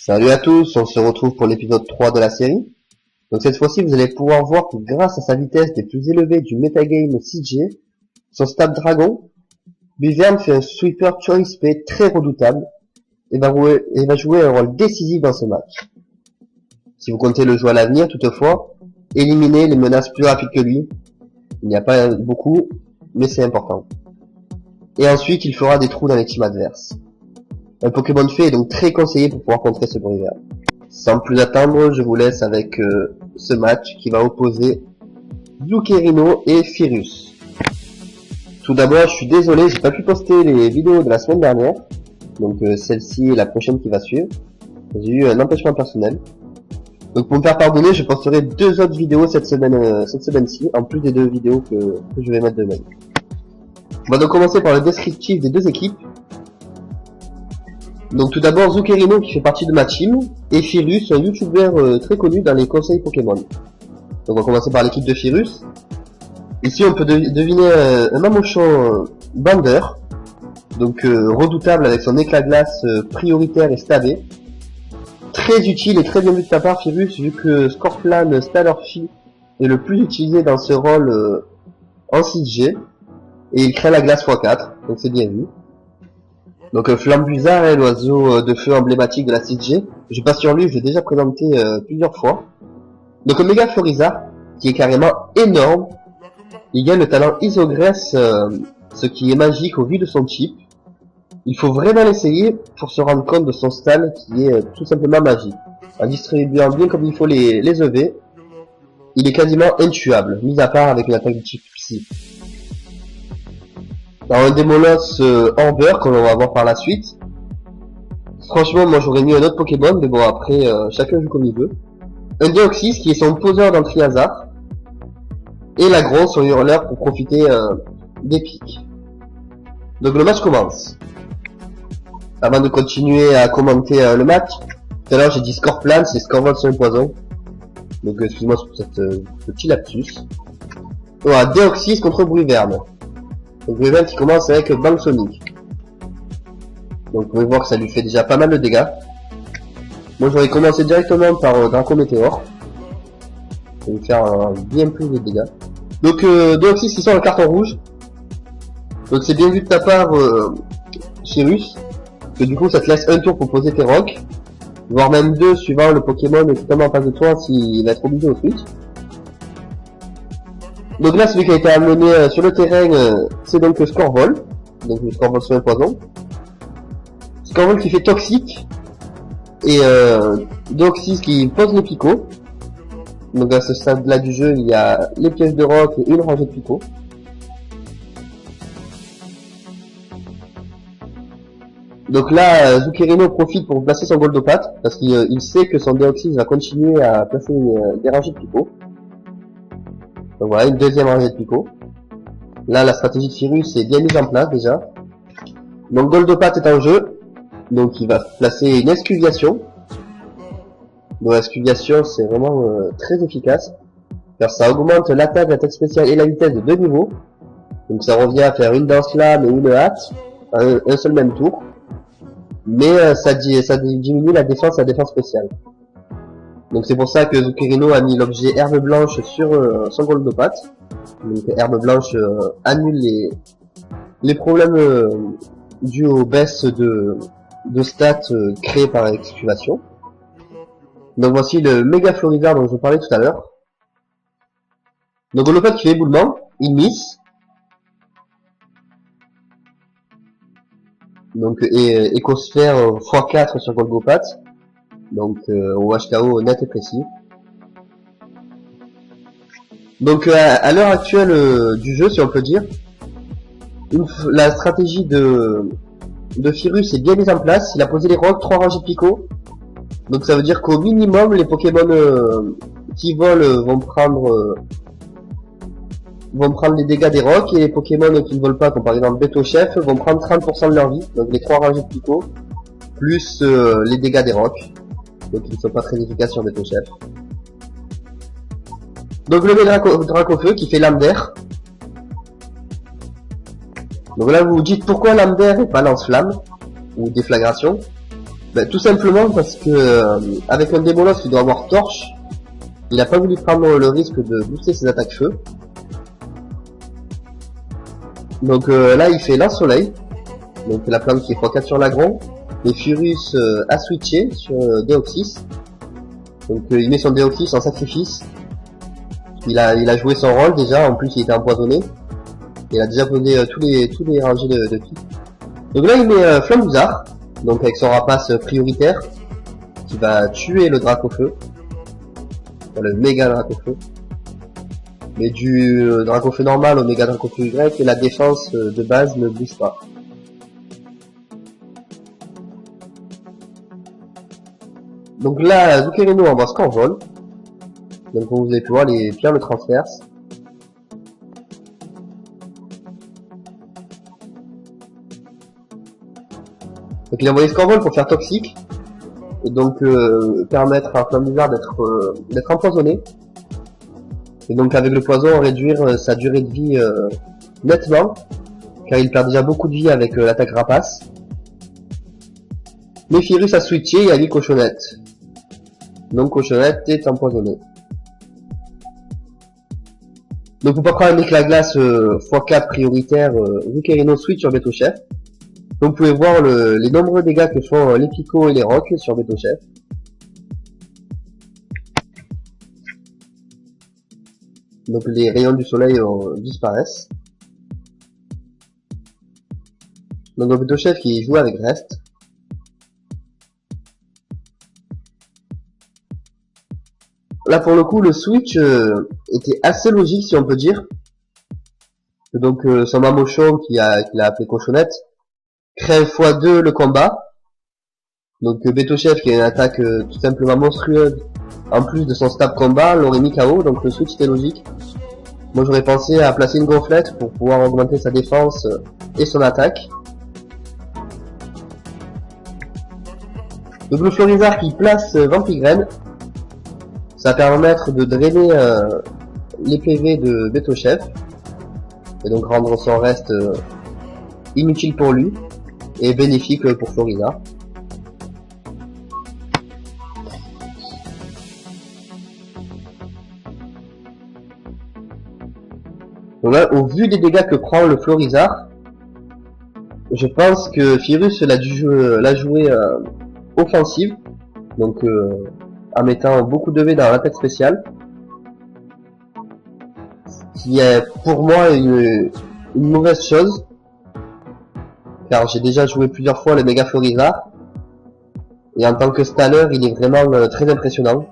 Salut à tous, on se retrouve pour l'épisode 3 de la série. Donc cette fois-ci, vous allez pouvoir voir que grâce à sa vitesse des plus élevées du metagame 6G, son Snapdragon, Wyvern fait un sweeper choice P très redoutable et va jouer un rôle décisif dans ce match. Si vous comptez le jouer à l'avenir, toutefois, éliminez les menaces plus rapides que lui. Il n'y a pas beaucoup, mais c'est important. Et ensuite, il fera des trous dans les teams adverses. Un Pokémon fée est donc très conseillé pour pouvoir contrer ce Wyvern. Sans plus attendre, je vous laisse avec ce match qui va opposer Zuckerino et Firus. Tout d'abord, je suis désolé, j'ai pas pu poster les vidéos de la semaine dernière. Donc celle-ci est la prochaine qui va suivre. J'ai eu un empêchement personnel. Donc pour me faire pardonner, je posterai 2 autres vidéos cette semaine-ci, en plus des 2 vidéos que je vais mettre demain. On va donc commencer par le descriptif des 2 équipes. Donc tout d'abord Zuckerino qui fait partie de ma team, et Firus, un youtubeur très connu dans les conseils Pokémon. Donc on va commencer par l'équipe de Firus. Ici on peut deviner un Mamochon Bander, donc redoutable avec son éclat glace prioritaire et stabé. Très utile et très bien vu de ta part Firus, vu que Scorplan Stalorfi est le plus utilisé dans ce rôle en 6G, et il crée la glace x4, donc c'est bien vu. Donc Flambuzard est l'oiseau de feu emblématique de la 6G. Je passe sur lui, je l'ai déjà présenté plusieurs fois. Donc Omega Florizard, qui est carrément énorme. Il gagne le talent Isogress, ce qui est magique au vu de son type. Il faut vraiment l'essayer pour se rendre compte de son style qui est tout simplement magique. En distribuant bien comme il faut les EV, il est quasiment intuable, mis à part avec une attaque du type Psy. Alors un Démolos Amber qu'on va voir par la suite. Franchement moi j'aurais mis un autre Pokémon, mais bon après chacun joue comme il veut. Un Deoxys qui est son poseur dans le Triazar. Et l'Agron, son hurleur pour profiter des pics. Donc le match commence. Avant de continuer à commenter le match, tout à l'heure j'ai dit Scorplan, c'est Scorvol sur un poison. Donc excuse-moi pour cette petit lapsus. Voilà, Deoxys contre Wyvern. Donc Wyvern qui commence avec Bang Sonic. Donc vous pouvez voir que ça lui fait déjà pas mal de dégâts. Moi j'aurais commencé directement par Draco Météore. Ça va lui faire bien plus de dégâts. Donc Deoxys qui sort le carton rouge. Donc c'est bien vu de ta part Chirus. Que du coup ça te laisse un tour pour poser tes rocks. Voire même 2 suivant le Pokémon est totalement en face de toi s'il va être obligé au switch. Donc là celui qui a été amené sur le terrain c'est donc Scorvol. Donc le Scorvol sur un poison. Scorvol qui fait toxique. Et Deoxys qui pose les picots. Donc à ce stade là du jeu il y a les pièges de roc et une rangée de picots. Donc là Zuckerino profite pour placer son Goldopathe parce qu'il sait que son Deoxys va continuer à placer des rangées de picots. Donc voilà, une deuxième rangée de picots. Là la stratégie de Firus est bien mise en place déjà. Donc Goldopathe est en jeu. Donc il va placer une Excuviation. Donc l'excuviation c'est vraiment très efficace car ça augmente l'attaque, l'attaque spéciale et la vitesse de 2 niveaux. Donc ça revient à faire une danse lame et une hâte, un seul même tour. Mais ça diminue la défense spéciale. Donc c'est pour ça que Zuckerino a mis l'objet herbe blanche sur son Goldopathe. Donc herbe blanche annule les problèmes dus aux baisses de stats créées par l'excavation. Donc voici le Mega Florizard dont je vous parlais tout à l'heure. Donc Goldopathe qui fait éboulement, il miss. Donc Écosphère x4 sur Goldopathe. Donc au HKO net et précis. Donc à l'heure actuelle du jeu si on peut dire, la stratégie de Firus est bien mise en place. Il a posé les rocks, 3 rangées de picots. Donc ça veut dire qu'au minimum les Pokémon qui volent vont prendre les dégâts des rocs, et les Pokémon qui ne volent pas, comme par exemple Beto Chef, vont prendre 30% de leur vie, donc les 3 rangées de picots, plus les dégâts des rocs, donc ils ne sont pas très efficaces sur Beto Chef. Donc le Dracofeu qui fait lame d'air. Donc là vous vous dites pourquoi lame d'air et pas lance-flamme ou déflagration. Tout simplement parce que avec un Démolos qui doit avoir torche, il a pas voulu prendre le risque de booster ses attaques feu. Donc là il fait lance-soleil, donc la plante qui est x4 sur l'agron, et Furious a switché sur Deoxys. Donc il met son Deoxys en sacrifice. Il a joué son rôle déjà, en plus il était empoisonné. Il a déjà posé tous les rangées de clics. Donc là il met Flambuzard, donc avec son rapace prioritaire, qui va tuer le Dracofeu. Le méga Dracofeu. Mais du Dracofeu normal au méga Dracofeu Y, la défense de base ne bouge pas. Donc là, Zuccherino envoie Scorvol. Donc comme vous avez pu voir, les pierres le transpercent. Donc il a envoyé Scorvol pour faire toxique. Et donc permettre à Flambuzard d'être empoisonné. Et donc avec le poison, réduire sa durée de vie nettement. Car il perd déjà beaucoup de vie avec l'attaque rapace. Mais Furious a switché et a mis Cochonnette. Donc Cochonnette est empoisonné. Donc pour pas prendre un éclat glace x4 prioritaire, Zuccherino switch sur Betochef. Donc vous pouvez voir les nombreux dégâts que font les picots et les rocs sur Betochef. Donc les rayons du soleil disparaissent. Donc Betochef qui joue avec Rest. Là pour le coup le switch était assez logique si on peut dire. Donc son Mamochon qu'il a appelé Cochonnette crée x2 le combat. Donc Betochef qui a une attaque tout simplement monstrueuse en plus de son stab combat l'aurait mis KO, donc le switch était logique. Moi j'aurais pensé à placer une gonflette pour pouvoir augmenter sa défense et son attaque. Donc le Florizard qui place Vampigraine. Ça va permettre de drainer les PV de Betochef et donc rendre son reste inutile pour lui et bénéfique pour Florizard. Donc là, au vu des dégâts que prend le Florizard, je pense que Furious l'a joué offensive, donc en mettant beaucoup de V dans l'attaque spéciale, qui est pour moi une mauvaise chose, car j'ai déjà joué plusieurs fois le Mega Florizard, et en tant que stunner il est vraiment très impressionnant,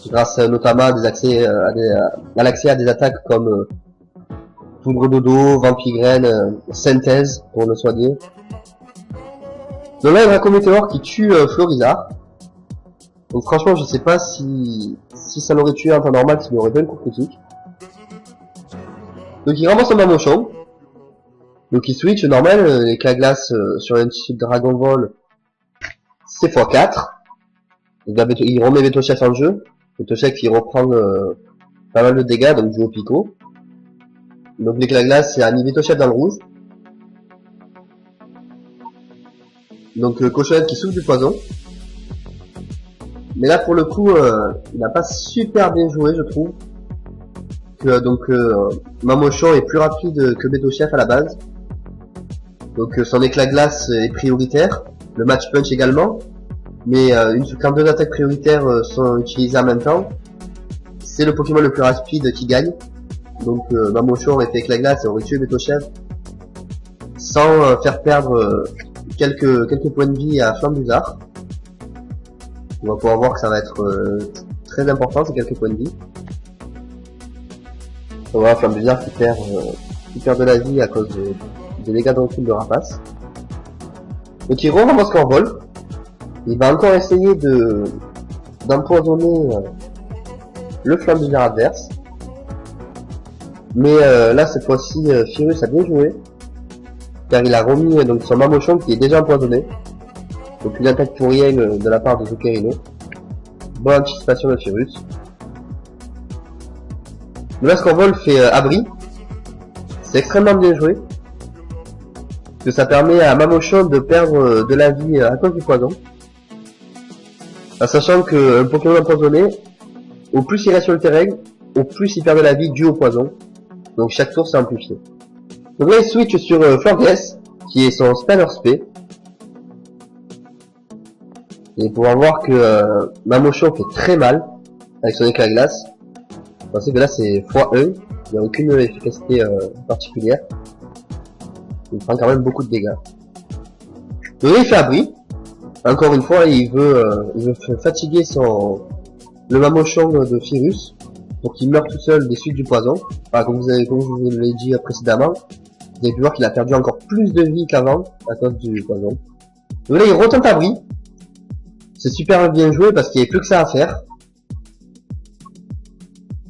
grâce notamment à l'accès à des attaques comme Poudre Dodo, Vampigraine, Synthèse pour le soigner. Donc là il y a un Dracométéore qui tue Florizard. Donc franchement je sais pas si ça l'aurait tué en temps normal, s'il aurait pas une coup critique. Donc il ramasse son Mamochon. Donc il switch normal, l'éclat glace sur un type Dragon Vol c'est x4. Il remet Betochef en jeu. Betochef qui reprend pas mal de dégâts, donc joue au picot. Donc l'éclat glace a mis Betochef dans le rouge. Donc Cochonnette qui souffle du poison. Mais là pour le coup il n'a pas super bien joué je trouve. Donc Mamochon est plus rapide que Betochef à la base. Donc son éclat glace est prioritaire. Le match punch également. Mais quand deux attaques prioritaires sont utilisées en même temps, c'est le Pokémon le plus rapide qui gagne. Donc Mamochon aurait fait éclat glace et aurait tué Betochef sans faire perdre quelques points de vie à Flambuzard. On va pouvoir voir que ça va être très important ces quelques points de vie. On va voir Flambuzard qui perd de la vie à cause des dégâts de recul de rapace. Donc il ramasse Scorvol. Il va encore essayer d'empoisonner le Flambuzard adverse. Mais là cette fois-ci Furious a bien joué. Car il a remis donc son Mamochon qui est déjà empoisonné. Donc une attaque pour rien de la part de Zuccherino. Bonne anticipation de Furious. Le Scorvol fait abri. C'est extrêmement bien joué. que ça permet à Mamochon de perdre de la vie à cause du poison. En sachant qu'un Pokémon empoisonné, au plus il reste sur le terrain, au plus il perd de la vie dû au poison. Donc chaque tour c'est amplifié. Donc là il switch sur Florges, qui est son Spanner Spé. Et pour voir que Mamochon fait très mal avec son éclat glace. Vous pensez que là c'est x1, il n'y a aucune efficacité particulière. Il prend quand même beaucoup de dégâts. Donc là il fait abri. Encore une fois, il veut fatiguer le Mamochon de Firus pour qu'il meure tout seul des suites du poison. Enfin, comme je vous l'ai dit précédemment, vous avez pu voir qu'il a perdu encore plus de vie qu'avant à cause du poison. Donc là, il retente abri. C'est super bien joué parce qu'il n'y avait plus que ça à faire.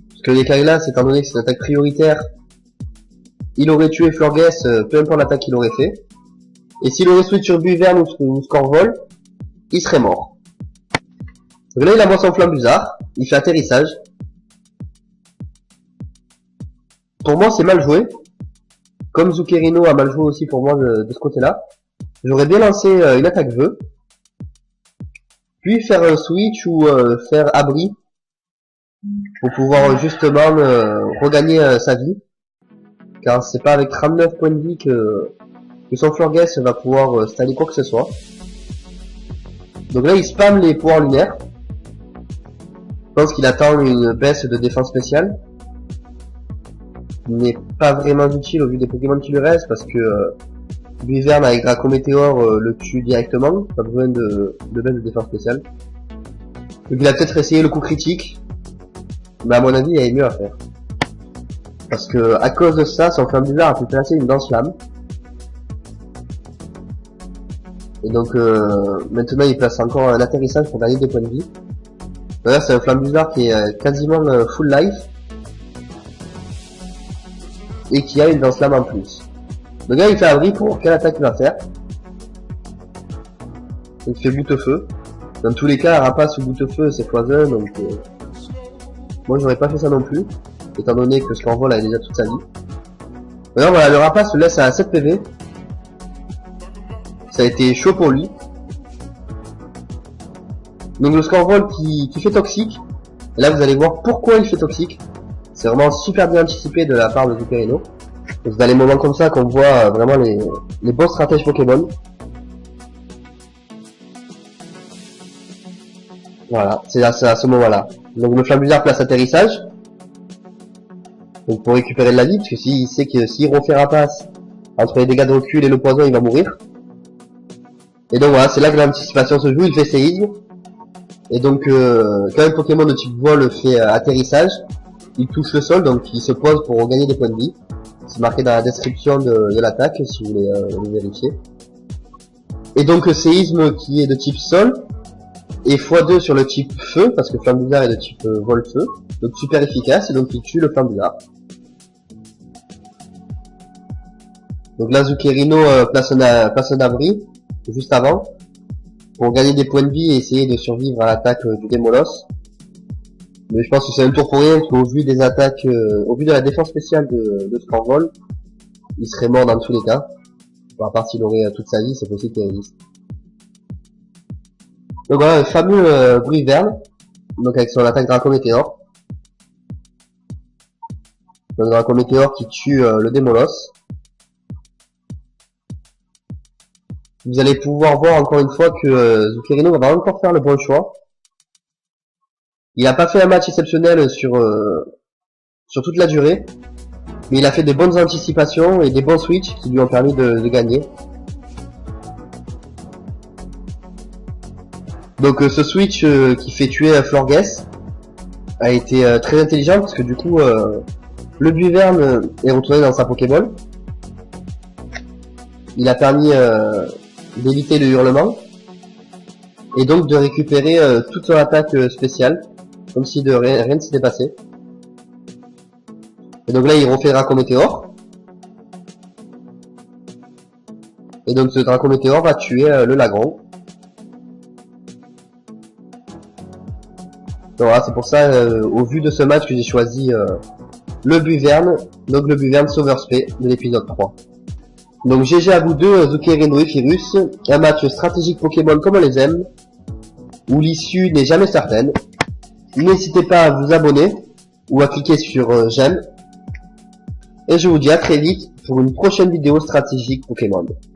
Parce que les Kailas, étant donné que c'est une attaque prioritaire, il aurait tué Florges, peu importe l'attaque qu'il aurait fait. Et s'il aurait switch sur Buverne ou Scorvol, il serait mort. Donc là, il envoie son Flambuzard, il fait atterrissage. Pour moi, c'est mal joué. Comme Zuccherino a mal joué aussi pour moi de ce côté-là. J'aurais bien lancé une attaque vœu. Puis faire un switch ou faire abri. Pour pouvoir justement regagner sa vie. Car c'est pas avec 39 points de vie que son Florges va pouvoir staller quoi que ce soit. Donc là il spam les pouvoirs lunaires. Je pense qu'il attend une baisse de défense spéciale. N'est pas vraiment utile au vu des Pokémon qui lui restent parce que Buverne avec Draco Météor le tue directement. Pas besoin de baisse de défense spéciale. Donc il a peut-être essayé le coup critique. Mais à mon avis il y avait mieux à faire. Parce que à cause de ça, son Flambuzard a pu placer une Danse Flamme. Et donc maintenant il place encore un atterrissage pour gagner des points de vie. Là c'est un Flambuzard qui est quasiment full life. Et qui a une Danse Flamme en plus. Le gars il fait abri pour quelle attaque il va faire. Il fait Boute-Feu. Dans tous les cas, Rapace ou Boute-Feu c'est x1 donc moi j'aurais pas fait ça non plus. Étant donné que Scorvol a déjà toute sa vie. Maintenant voilà, le Rapace le laisse à 7 PV. Ça a été chaud pour lui. Donc le Scorvol qui fait toxique. Et là vous allez voir pourquoi il fait toxique. C'est vraiment super bien anticipé de la part de Zuccherino. C'est dans les moments comme ça qu'on voit vraiment les bons stratèges Pokémon. Voilà, c'est à ce moment-là. Donc le Flambuzard place atterrissage. Donc pour récupérer de la vie, parce que s'il sait que s'il refait Rapace, entre les dégâts de recul et le poison, il va mourir. Et donc voilà, c'est là que l'anticipation se joue, il fait séisme. Et donc quand un Pokémon de type vol fait atterrissage, il touche le sol, donc il se pose pour regagner des points de vie. C'est marqué dans la description de l'attaque, si vous voulez le vérifier. Et donc séisme qui est de type sol, et x2 sur le type feu, parce que Flambuzard est de type vol-feu, donc super efficace, et donc il tue le Flambuzard. Donc là Zuccherino place un abri, juste avant, pour gagner des points de vie et essayer de survivre à l'attaque du Démolos. Mais je pense que c'est un tour pour rien, parce qu'au vu des attaques, au vu de la défense spéciale de Scorvol, il serait mort dans tous les cas. Bon, à part s'il aurait toute sa vie, c'est possible qu'il résiste. Donc voilà, le fameux Buverne, donc avec son attaque Draco Météor. Le Draco Météor qui tue le Démolos. Vous allez pouvoir voir encore une fois que Zuccherino va encore faire le bon choix. Il n'a pas fait un match exceptionnel sur toute la durée, mais il a fait des bonnes anticipations et des bons switches qui lui ont permis de gagner. Donc ce switch qui fait tuer Florges a été très intelligent parce que du coup le Buverne est retourné dans sa Pokéball. Il a permis d'éviter le hurlement et donc de récupérer toute son attaque spéciale comme si de rien ne s'était passé. Et donc là il refait Draco Météor. Et donc ce Draco Météor va tuer le Lagron. Donc voilà, c'est pour ça au vu de ce match que j'ai choisi le Buverne, donc le Buverne Sauveur Spé de l'épisode 3. Donc GG à vous deux, Zuckerino et Firus, un match stratégique Pokémon comme on les aime, où l'issue n'est jamais certaine. N'hésitez pas à vous abonner, ou à cliquer sur j'aime, et je vous dis à très vite pour une prochaine vidéo stratégique Pokémon.